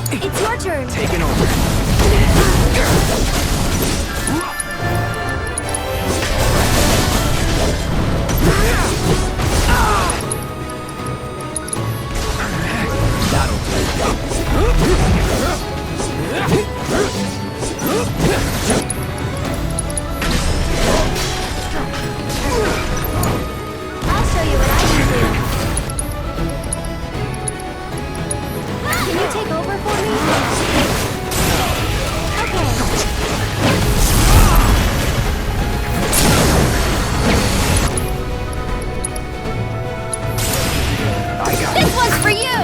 It's your turn. Taking over. That'll I'll show you what I can do. Can you take over for me? Okay. This one's for you!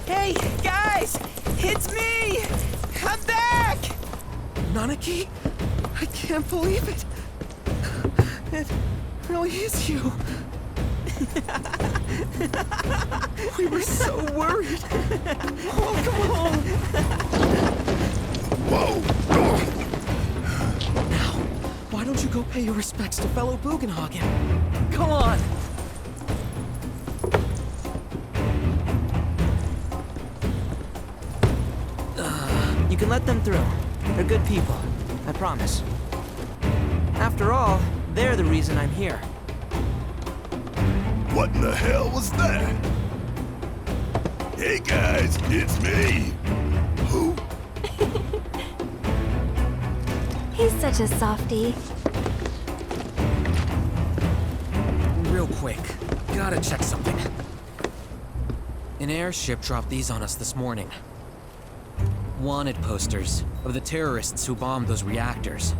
Hey, guys! It's me! I'm back! Nanaki? I can't believe it. It really is you. We were so worried. Welcome home. Whoa! Now, why don't you go pay your respects to fellow Bugenhagen? Come on. You can let them through. They're good people. I promise. After all, they're the reason I'm here. What in the hell was that? Hey guys, it's me. Who? He's such a softie. Real quick, gotta check something. An airship dropped these on us this morning. Wanted posters of the terrorists who bombed those reactors.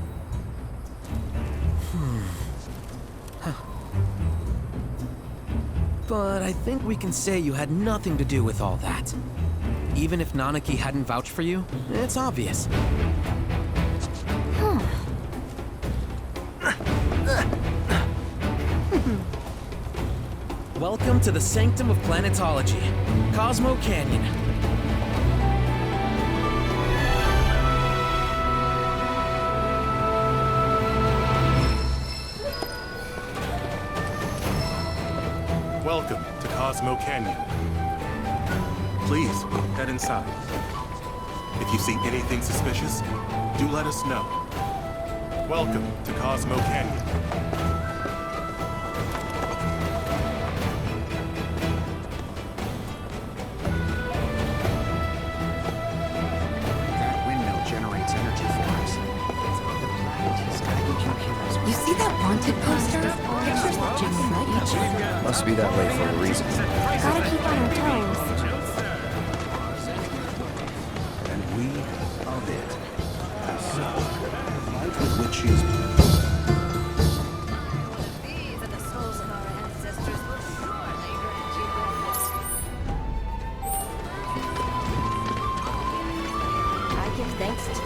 But I think we can say you had nothing to do with all that. Even if Nanaki hadn't vouched for you, it's obvious. Welcome to the sanctum of planetology, Cosmo Canyon. Welcome to Cosmo Canyon. Please, head inside. If you see anything suspicious, do let us know. Welcome to Cosmo Canyon. That windmill generates energy for us. The planet is guiding computers. You see that wanted poster? Pictures of Jim Each. Must be that way for a reason. Gotta keep on our toes. And we of it. So, the light with which she is. These are the souls of our ancestors. Will surely grant you goodness. I give thanks to the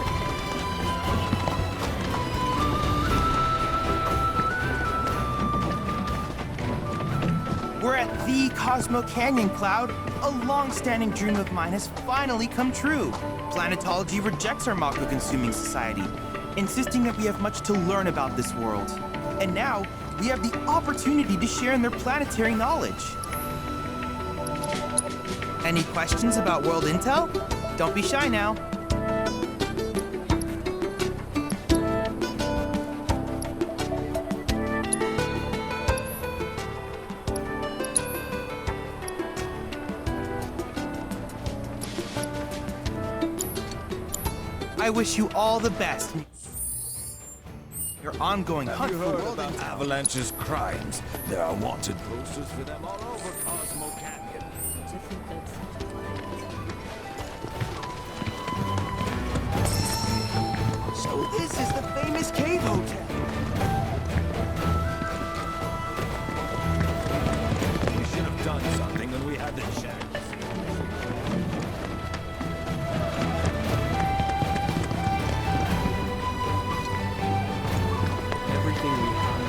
We're at the Cosmo Canyon, Cloud. A long-standing dream of mine has finally come true. Planetology rejects our Mako-consuming society, insisting that we have much to learn about this world. And now, we have the opportunity to share in their planetary knowledge. Any questions about world intel? Don't be shy now. I wish you all the best. Your ongoing hunt for world intel. Avalanche's crimes. There are wanted posters for them all over Cosmo Canyon. So this is the famous cave hotel. We should have done something when we had the chance. Everything we have.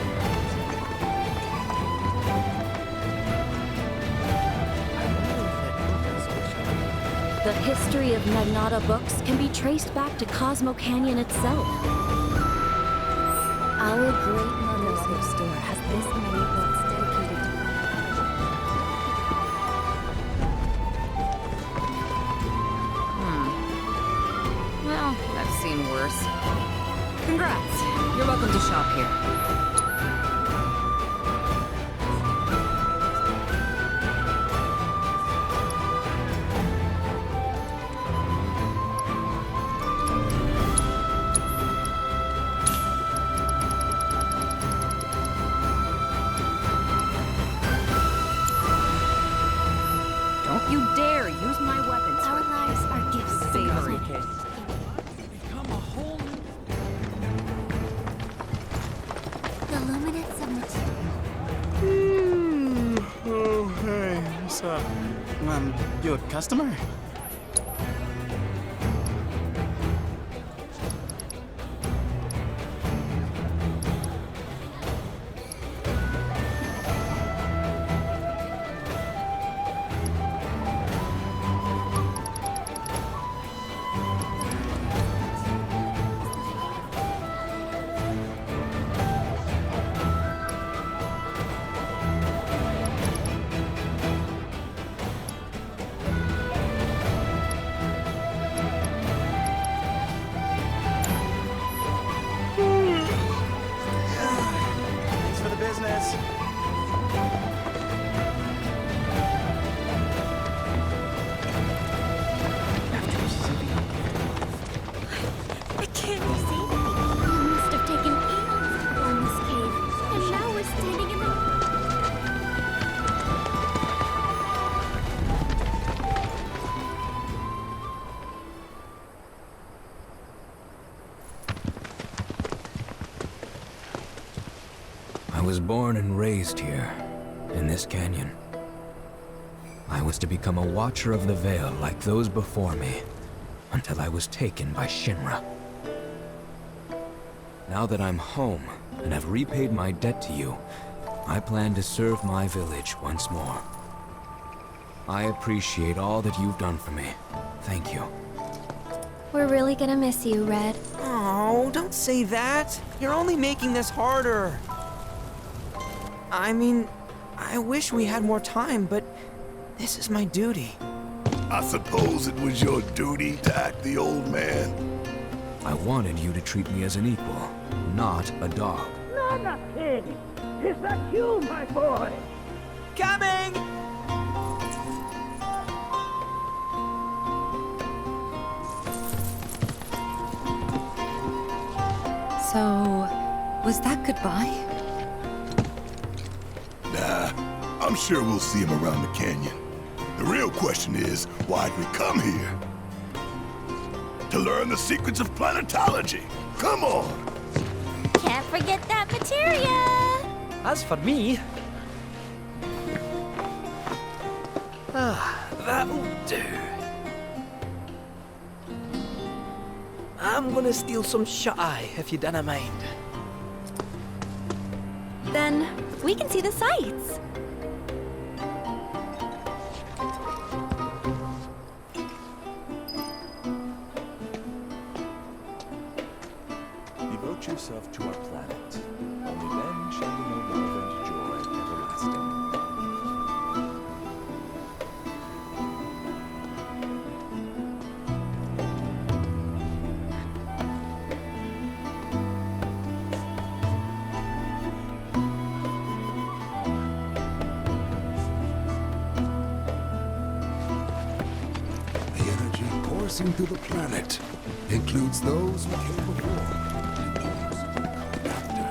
The history of Magnata books can be traced back to Cosmo Canyon itself. Our great mother's bookstore has this many books dedicated to her. Well, I've seen worse. Congrats. You're welcome to shop here. Don't you dare use my weapons. Our lives are gifts. Savory. The luminance of Oh, hey, what's up? You a customer? Business. I can't be saving me. We must have taken eons to form this cave, and now we're standing in the... I was born and raised here, in this canyon. I was to become a watcher of the Veil like those before me, until I was taken by Shinra. Now that I'm home, and have repaid my debt to you, I plan to serve my village once more. I appreciate all that you've done for me. Thank you. We're really gonna miss you, Red. Oh, don't say that. You're only making this harder. I mean, I wish we had more time, but this is my duty. I suppose it was your duty to act the old man. I wanted you to treat me as an equal, not a dog. Not a pig! Is that you, my boy? Coming! So, was that goodbye? Nah, I'm sure we'll see him around the canyon. The real question is, why'd we come here? To learn the secrets of planetology. Come on! Can't forget that materia! As for me... that'll do. I'm gonna steal some shut-eye, if you don't mind. Then we can see the sights. Devote yourself to our planet. Only then shall you know love and joy everlasting. The energy coursing through the planet includes those who came before and those who will come after.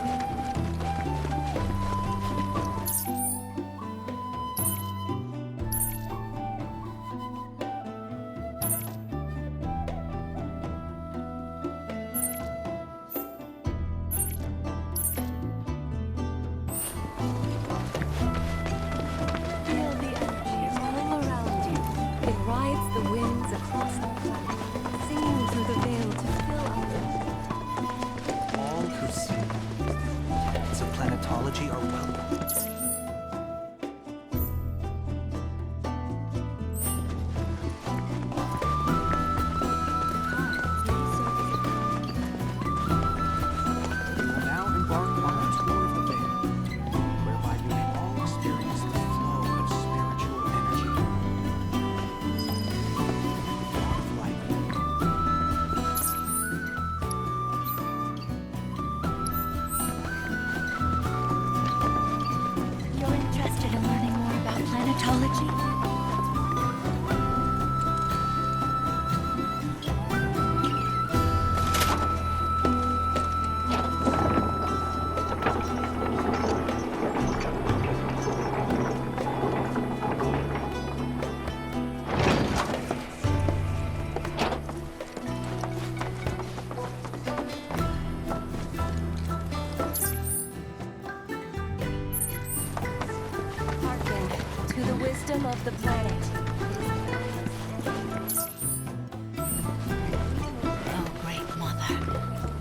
Feel the energy all around you. It rides the winds across the planet, singing through the veil to fill up All who see tenets of planetology are welcome. We will now embark on a tour of the Veil, whereby you may all experience the flow of spiritual energy.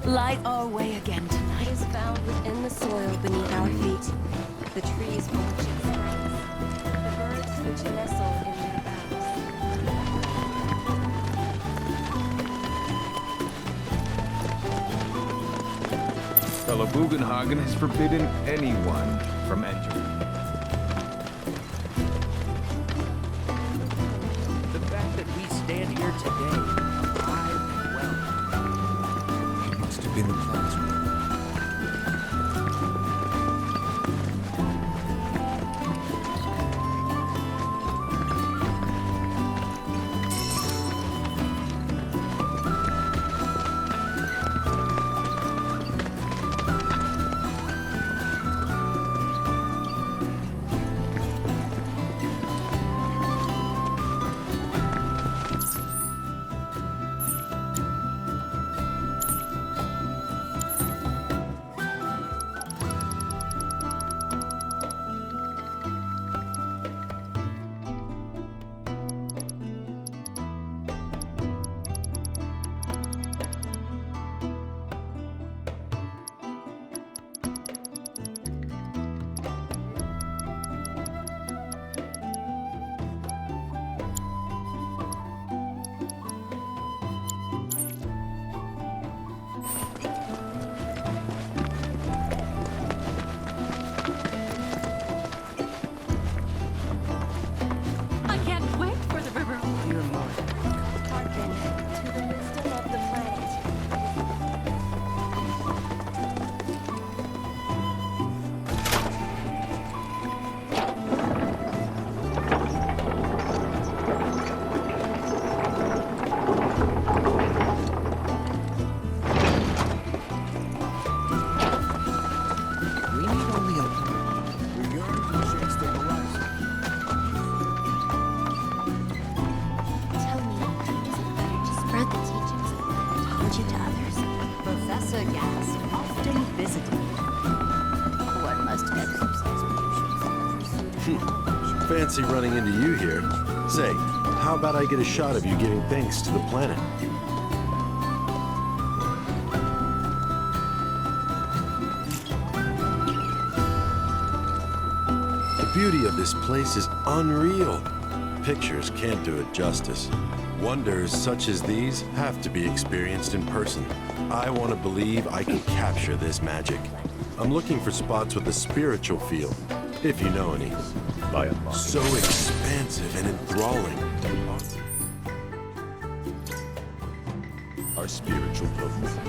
Light our way again tonight. It is found within the soil beneath our feet. The trees from which it springs. The birds which nestle in their boughs. Fellow Bugenhagen has forbidden anyone from entering. The fact that we stand here today, alive and well, Must have been the planet's will. I can't wait for the river. Dear Lord. Hearken to the wisdom of the planet. we need only a we yearn to chase the horizon. Tell me, is it better to spread the teachings of planetology to others? Professor Gast often visited. One must exercise patience. Fancy running into you here. Say, how about I get a shot of you giving thanks to the planet? The beauty of this place is unreal. Pictures can't do it justice. Wonders such as these have to be experienced in person. I want to believe I can capture this magic. I'm looking for spots with a spiritual feel, if you know any. So expansive and enthralling. Our spiritual potency.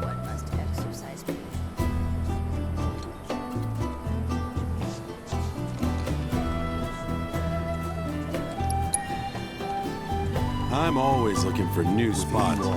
One must exercise patience. I'm always looking for new spots.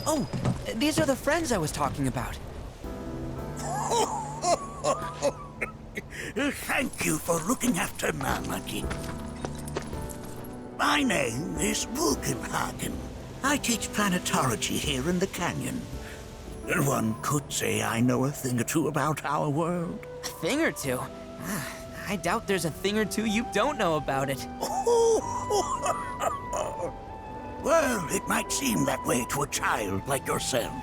Oh, these are the friends I was talking about. Thank you for looking after Nanaki. My name is Bugenhagen. I teach planetology here in the canyon. One could say I know a thing or two about our world. A thing or two? I doubt there's a thing or two you don't know about it. Well, it might seem that way to a child like yourself.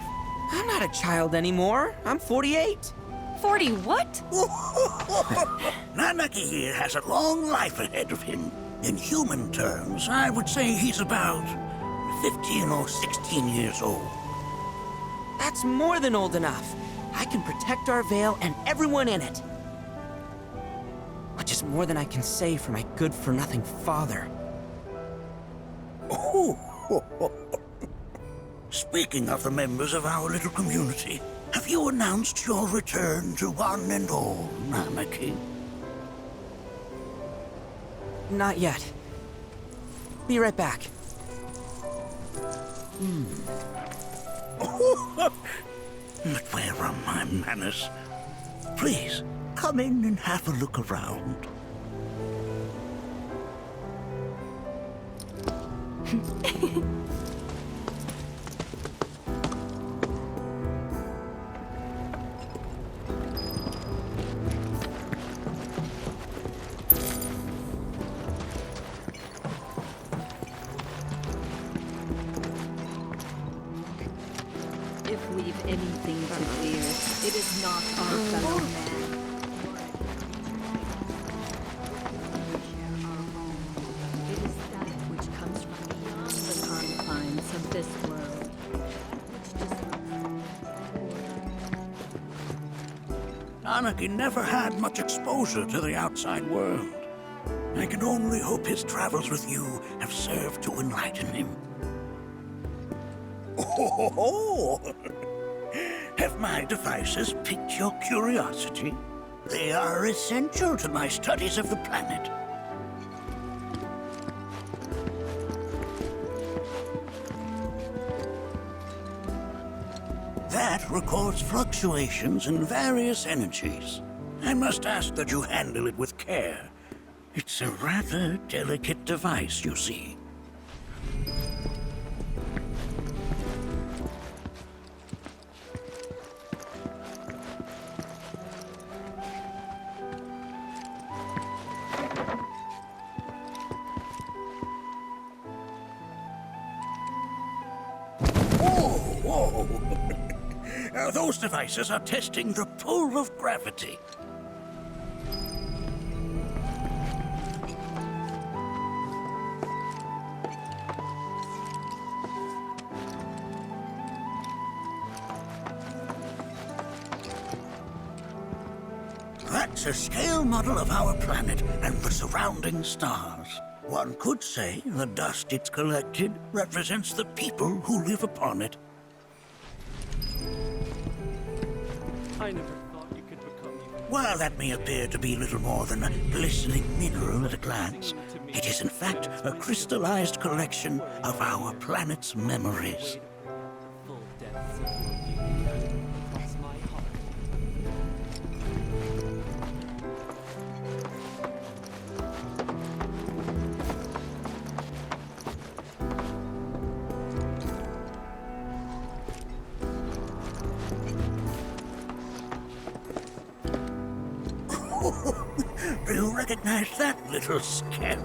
I'm not a child anymore. I'm 48. 40 what? Nanaki here has a long life ahead of him. In human terms, I would say he's about 15 or 16 years old. That's more than old enough. I can protect our Veil and everyone in it. Which is more than I can say for my good-for-nothing father. Speaking of the members of our little community, have you announced your return to one and all, Nanaki? Not yet. Be right back. But where are my manners? Please, come in and have a look around. If we've anything to fear, it is not our fellow man. It is that which comes from beyond the confines of this world. Nanaki never had much exposure to the outside world. I can only hope his travels with you have served to enlighten him. Have my devices piqued your curiosity? They are essential to my studies of the planet. That records fluctuations in various energies. I must ask that you handle it with care. It's a rather delicate device, you see. Whoa! Those devices are testing the pull of gravity. That's a scale model of our planet and the surrounding stars. One could say the dust it's collected represents the people who live upon it. I never thought you could become even... While that may appear to be little more than a glistening mineral at a glance, it is in fact a crystallized collection of our planet's memories. Full depths of your beauty across my heart. Do you recognize that little scamp?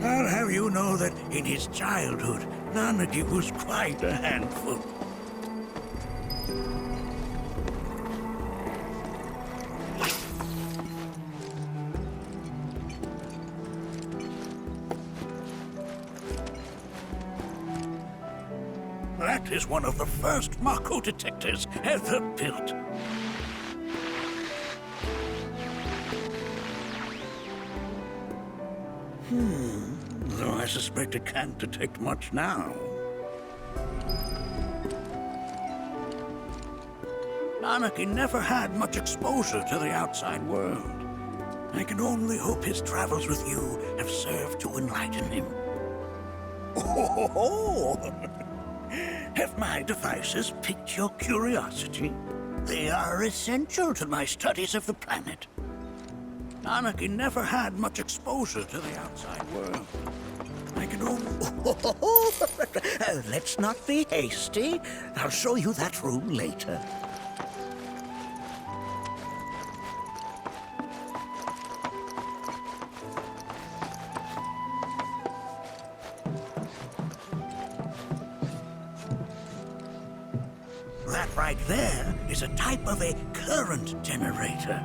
I'll have you know that in his childhood, Nanaki was quite a handful. That is one of the first Mako detectors ever built. Though I suspect it can't detect much now. Anarchy never had much exposure to the outside world. I can only hope his travels with you have served to enlighten him. Oh! Have my devices piqued your curiosity? They are essential to my studies of the planet. Anarchy never had much exposure to the outside world. I can only... Let's not be hasty. I'll show you that room later. That right there is a type of a current generator.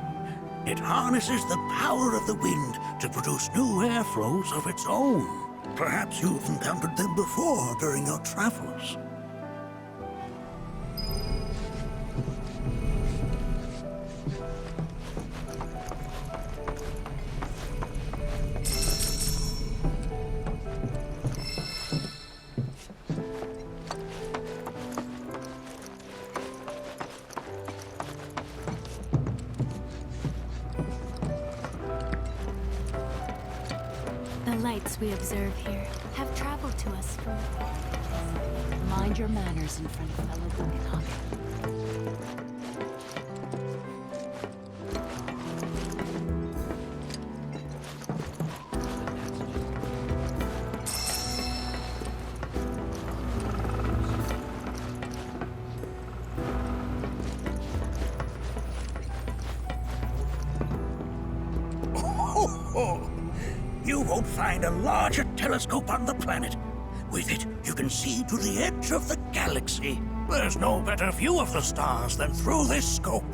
It harnesses the power of the wind to produce new airflows of its own. Perhaps you've encountered them before during your travels. The lights we observe here have traveled to us from... Mind your manners in front of fellow Guggenhagen. You won't find a larger telescope on the planet. With it, you can see to the edge of the galaxy. There's no better view of the stars than through this scope.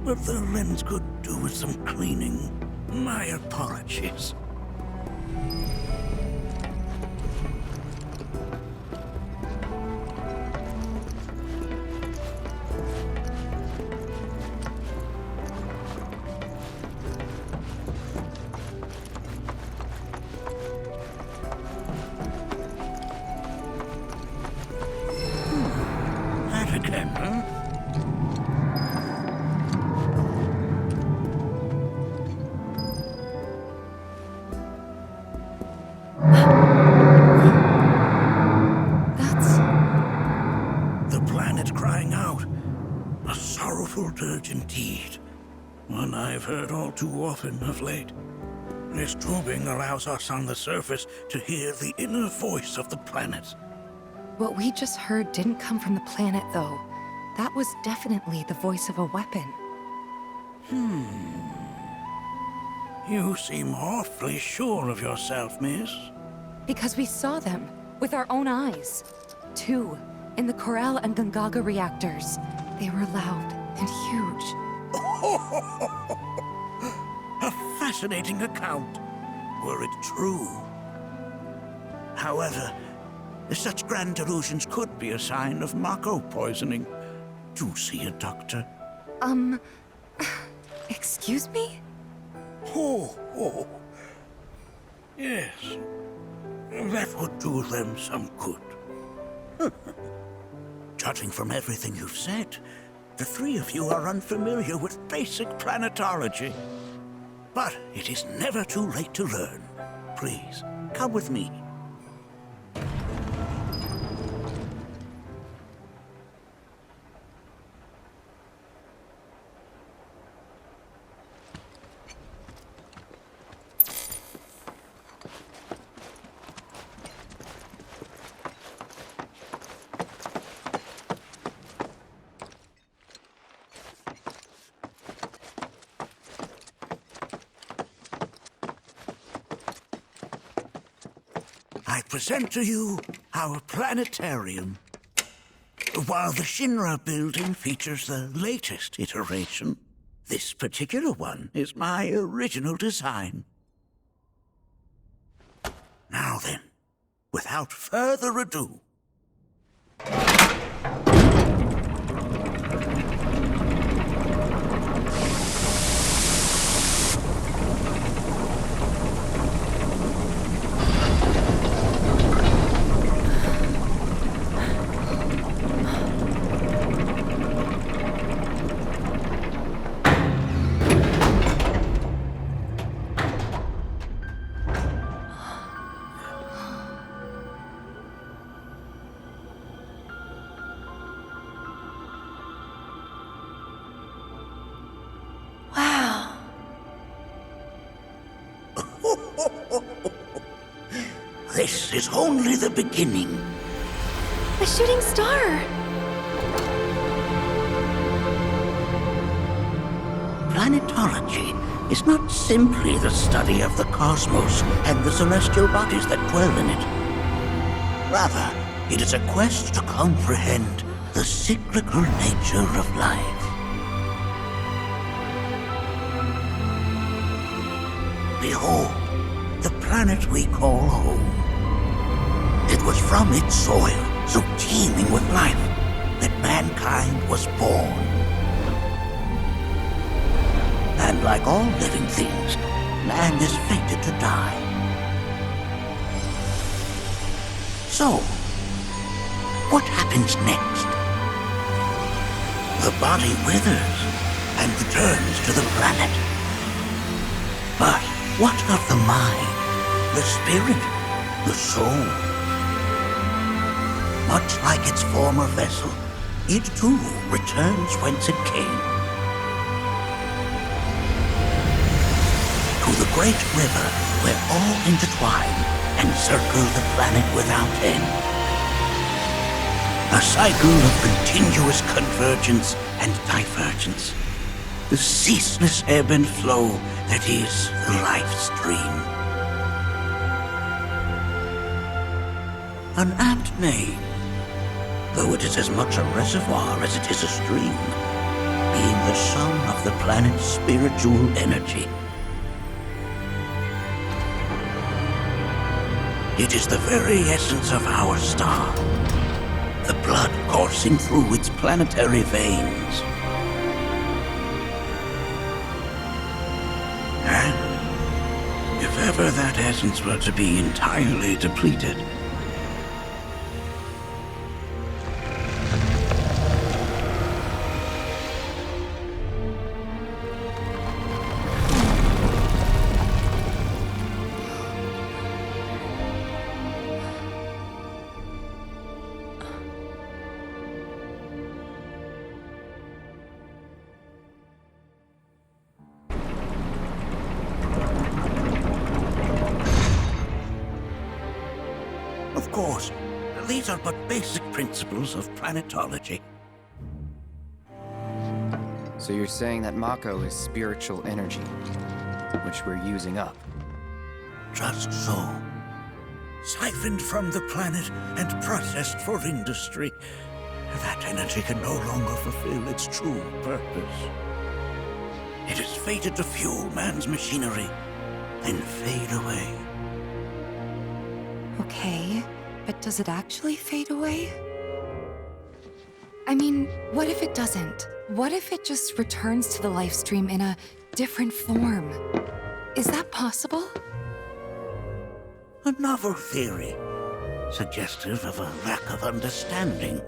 But the lens could do with some cleaning. My apologies. That again, huh? That's... The planet crying out. A sorrowful dirge indeed. One I've heard all too often of late. This tubing allows us on the surface to hear the inner voice of the planet. What we just heard didn't come from the planet, though. That was definitely the voice of a weapon. You seem awfully sure of yourself, miss. Because we saw them, with our own eyes. 2, in the Corel and Gungaga reactors. They were loud and huge. A fascinating account, were it true. However, such grand delusions could be a sign of Mako poisoning. Do see a doctor. Excuse me? Oh. Yes. That would do them some good. Judging from everything you've said, the three of you are unfamiliar with basic planetology. But it is never too late to learn. Please, come with me. I present to you our planetarium. While the Shinra building features the latest iteration, this particular one is my original design. Now then, without further ado, this is only the beginning. A shooting star! Planetology is not simply the study of the cosmos and the celestial bodies that dwell in it. Rather, it is a quest to comprehend the cyclical nature of life. Behold, the planet we call home. It was from its soil, so teeming with life, that mankind was born. And like all living things, man is fated to die. So, what happens next? The body withers and returns to the planet. But what of the mind, the spirit, the soul? Much like its former vessel, it too returns whence it came. To the great river where all intertwine and circle the planet without end. A cycle of continuous convergence and divergence. The ceaseless ebb and flow that is the life stream. An apt name, though it is as much a reservoir as it is a stream, being the sum of the planet's spiritual energy. It is the very essence of our star, the blood coursing through its planetary veins. And if ever that essence were to be entirely depleted, of course, these are but basic principles of planetology. So you're saying that Mako is spiritual energy, which we're using up? Just so. Siphoned from the planet and processed for industry, that energy can no longer fulfill its true purpose. It is fated to fuel man's machinery, then fade away. Okay, but does it actually fade away? I mean, what if it doesn't? What if it just returns to the life stream in a different form? Is that possible? A novel theory, suggestive of a lack of understanding.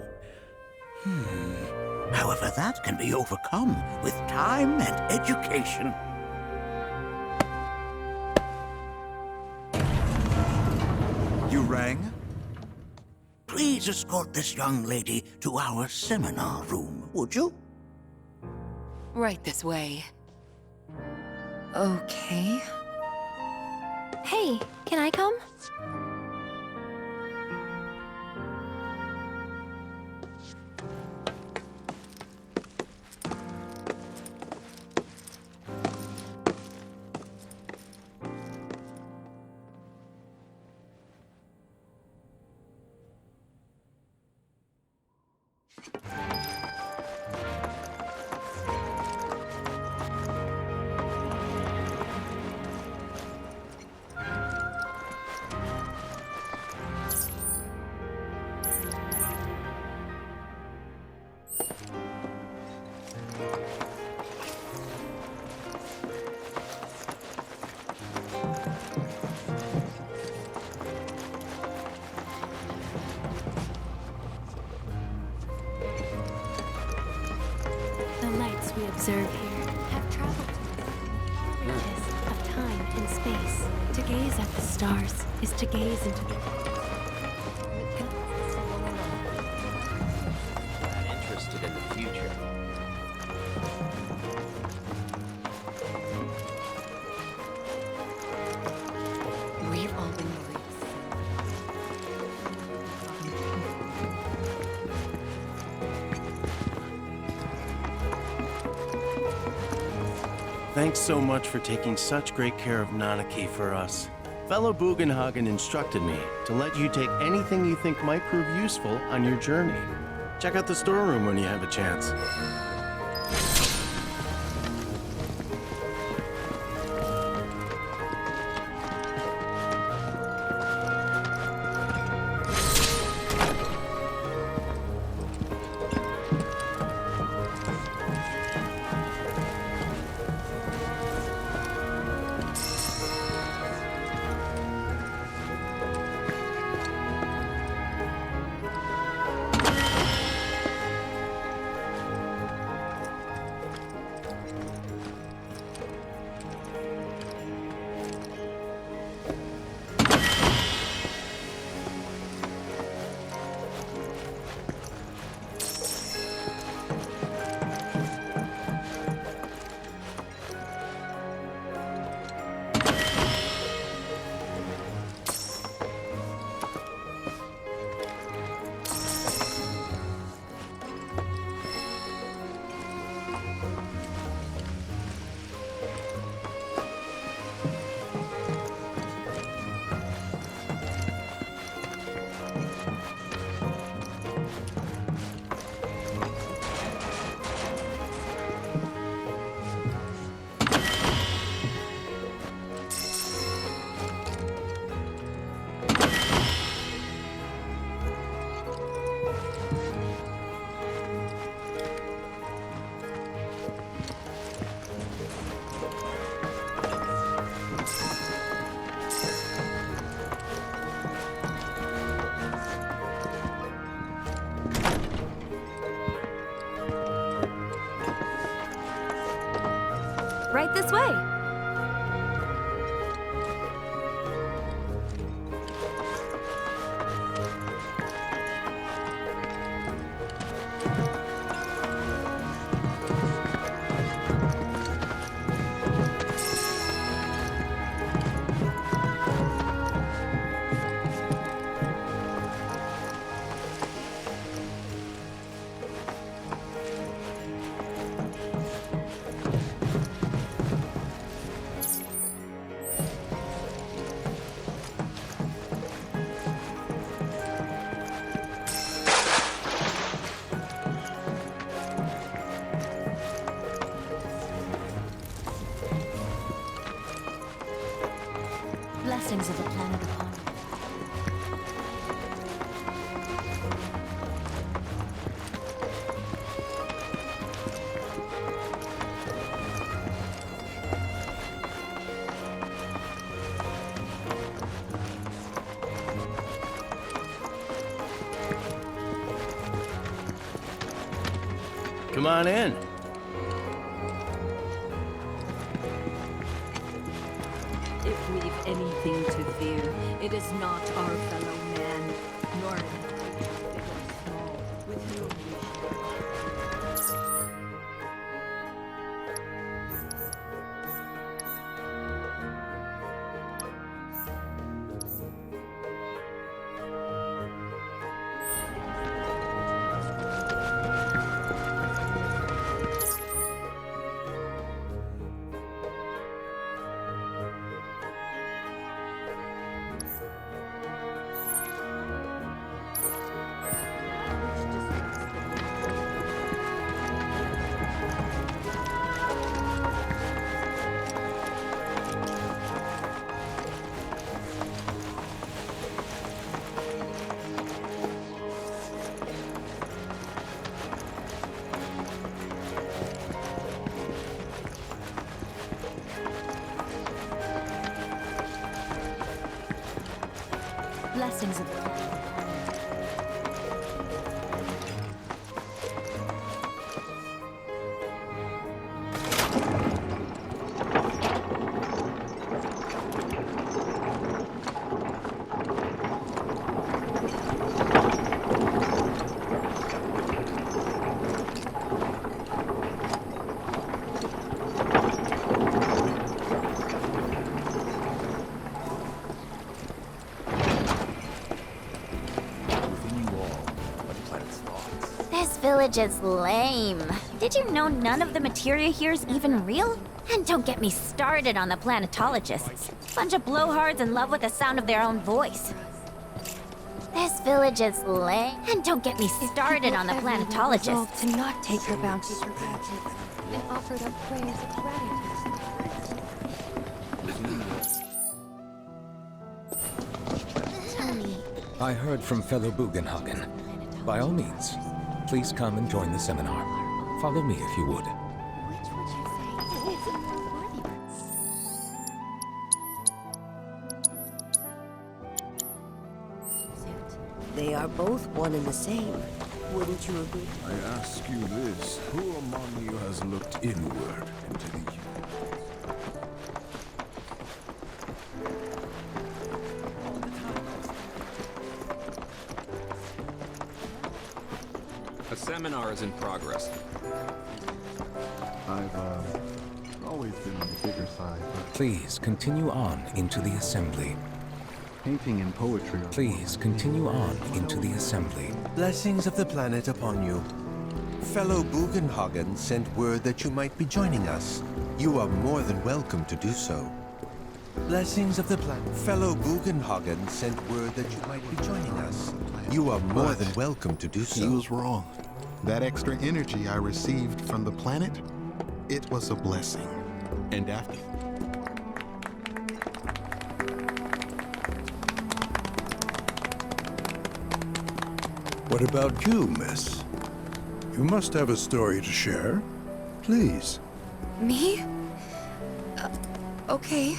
However, that can be overcome with time and education. You rang? Please escort this young lady to our seminar room, would you? Right this way. Okay. Hey, can I come? The lights we observe here have traveled to the reaches of time and space. To gaze at the stars is to gaze into the... Not interested in the future. We've all been released. Thanks so much for taking such great care of Nanaki for us. Fellow Bugenhagen instructed me to let you take anything you think might prove useful on your journey. Check out the storeroom when you have a chance. Right this way. Blessings of the planet upon you. Come on in. If we've anything to fear, it is not our fellow man, nor big or small, with whom we Blessings of the planet. This village is lame. Did you know none of the materia here is even real? And don't get me started on the planetologists. Bunch of blowhards in love with the sound of their own voice. This village is lame. And don't get me started on the planetologists. To not take your bounties for granted and offered up praise of gratitude. Tell me, I heard from fellow Bugenhagen. By all means, please come and join the seminar. Follow me if you would. Which would you say is a more worthy one? They are both one and the same. Wouldn't you agree? I ask you this, who among you has looked inward into the universe? A seminar is in progress. I've always been on the bigger side, but Please continue on into the assembly. painting and poetry are... Please continue on into the assembly. Blessings of the planet upon you. Fellow Bugenhagen sent word that you might be joining us. You are more than welcome to do so. Blessings of the planet. Fellow Bugenhagen sent word that you might be joining us. You are more than welcome to do so. He was wrong. That extra energy I received from the planet, it was a blessing. And after... What about you, miss? You must have a story to share. Please. Me? Okay.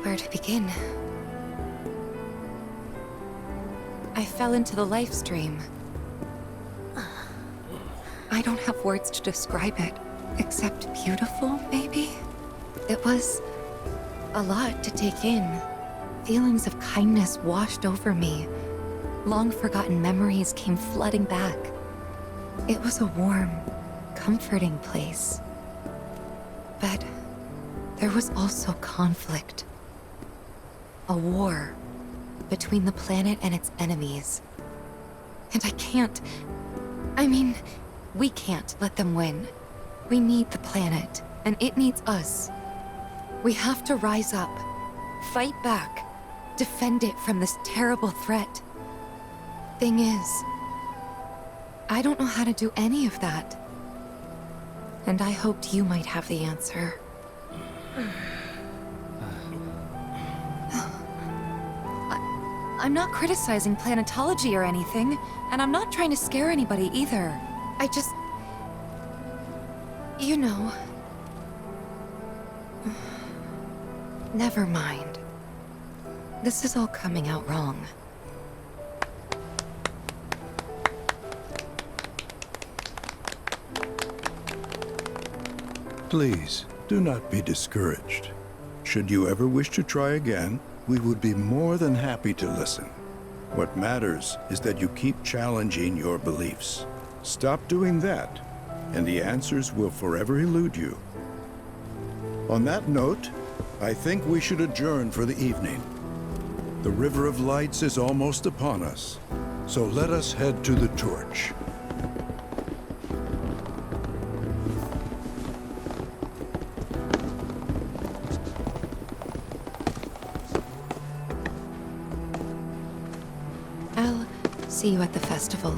Where to begin? I fell into the life stream. I don't have words to describe it, except beautiful, maybe? It was a lot to take in. Feelings of kindness washed over me. Long-forgotten memories came flooding back. It was a warm, comforting place. But there was also conflict. A war between the planet and its enemies. And we can't let them win. We need the planet, and it needs us. We have to rise up, fight back, defend it from this terrible threat. Thing is, I don't know how to do any of that. And I hoped you might have the answer. I'm not criticizing planetology or anything, and I'm not trying to scare anybody either. I just... You know... Never mind. This is all coming out wrong. Please, do not be discouraged. Should you ever wish to try again, we would be more than happy to listen. What matters is that you keep challenging your beliefs. Stop doing that, and the answers will forever elude you. On that note, I think we should adjourn for the evening. The River of Lights is almost upon us, so let us head to the torch. I'll see you at the festival.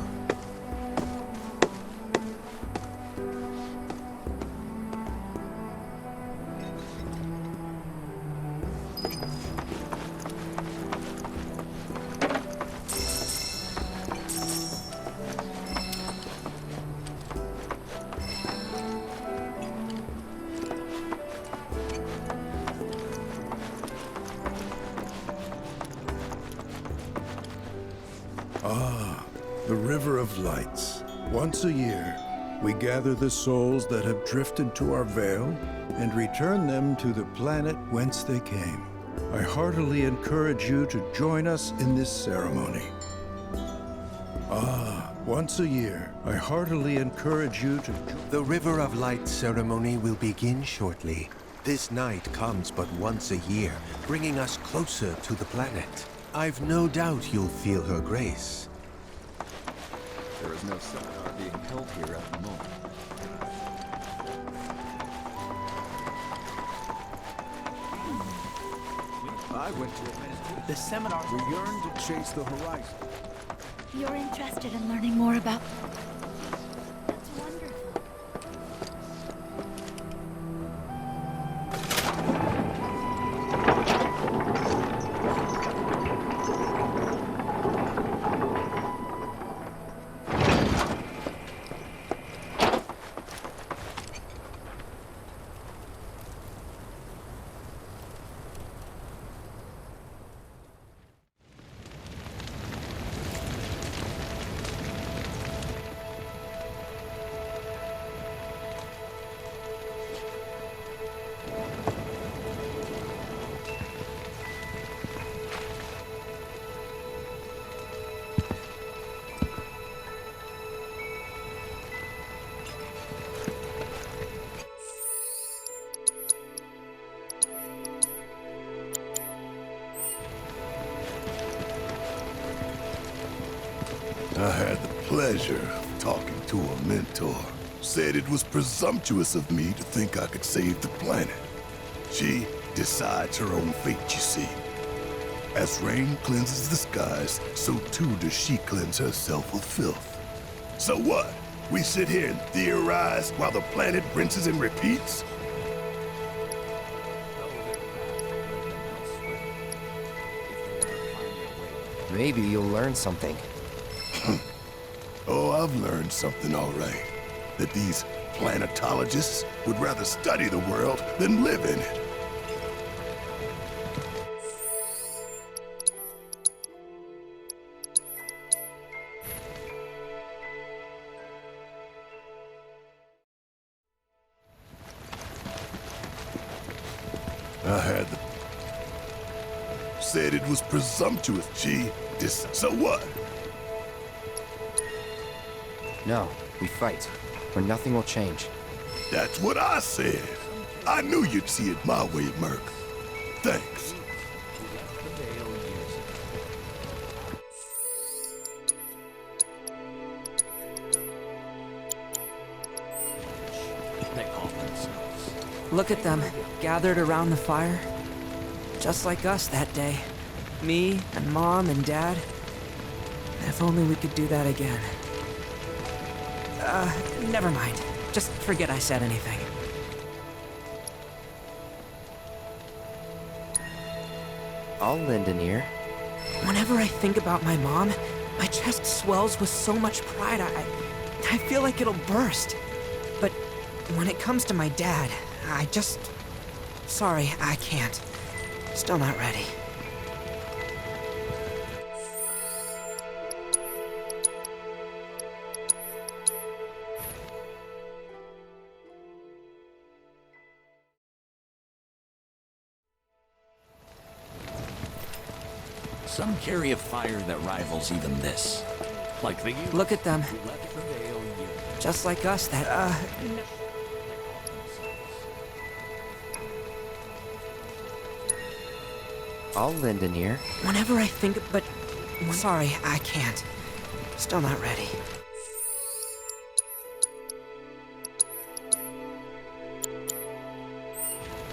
Ah, the River of Lights. Once a year, we gather the souls that have drifted to our veil and return them to the planet whence they came. I heartily encourage you to join us in this ceremony. Ah, once a year, I heartily encourage you to... The River of Light ceremony will begin shortly. This night comes but once a year, bringing us closer to the planet. I've no doubt you'll feel her grace. There is no seminar being held here at the moment. I went to the seminar. We yearn to chase the horizon. You're interested in learning more about... That's wonderful. I had the pleasure of talking to a mentor. Said it was presumptuous of me to think I could save the planet. She decides her own fate, you see. As rain cleanses the skies, so too does she cleanse herself of filth. So what? We sit here and theorize while the planet rinses and repeats? Maybe you'll learn something. Oh, I've learned something all right. That these planetologists would rather study the world than live in it. I had the... Said it was presumptuous, so what? No, we fight, or nothing will change. That's what I said. I knew you'd see it my way, Merc. Thanks. Look at them, gathered around the fire. Just like us that day. Me and Mom and Dad. If only we could do that again. Never mind. Just forget I said anything. I'll lend an ear. Whenever I think about my mom, my chest swells with so much pride, I feel like it'll burst. But when it comes to my dad, I just... Sorry, I can't. Still not ready. Some carry a fire that rivals even this. Like the youth. Look at them. Who left the Vale years. Just like us that, I'll lend an ear. Whenever I think... But... Sorry, I can't. Still not ready.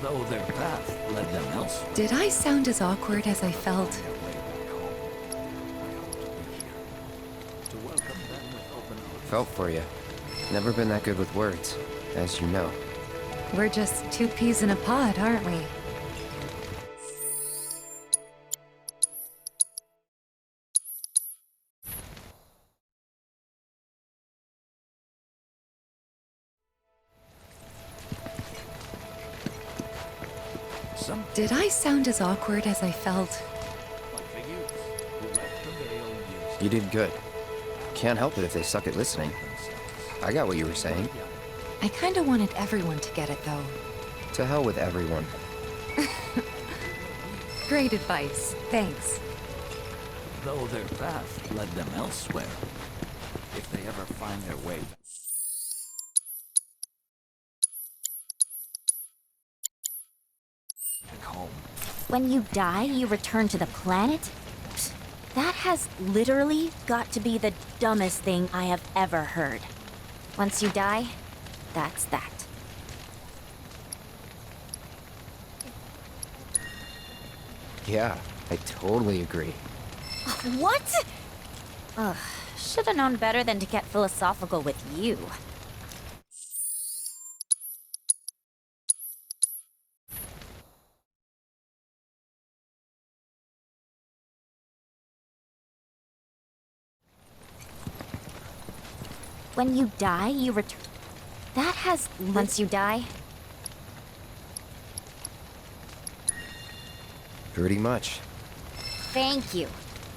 Though their path led them elsewhere. Did I sound as awkward as I felt? Felt for you. Never been that good with words, as you know. We're just two peas in a pod, aren't we? Did I sound as awkward as I felt? You did good. Can't help it if they suck at listening. I got what you were saying. I kinda wanted everyone to get it, though. To hell with everyone. Great advice. Thanks. Though their path led them elsewhere. If they ever find their way. When you die, you return to the planet? That has literally got to be the dumbest thing I have ever heard. Once you die, that's that. Yeah, I totally agree. What? Ugh, should have known better than to get philosophical with you. When you die, you return. That has. Once you die. Pretty much. Thank you.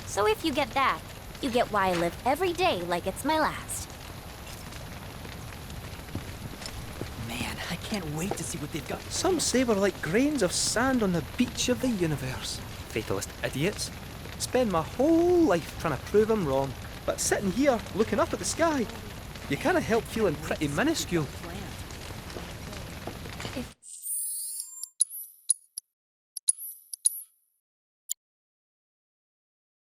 So if you get that, you get why I live every day like it's my last. Man, I can't wait to see what they've got. Some say we're like grains of sand on the beach of the universe. Fatalist idiots. Spend my whole life trying to prove I'm wrong, but sitting here looking up at the sky, you can't help feeling pretty minuscule.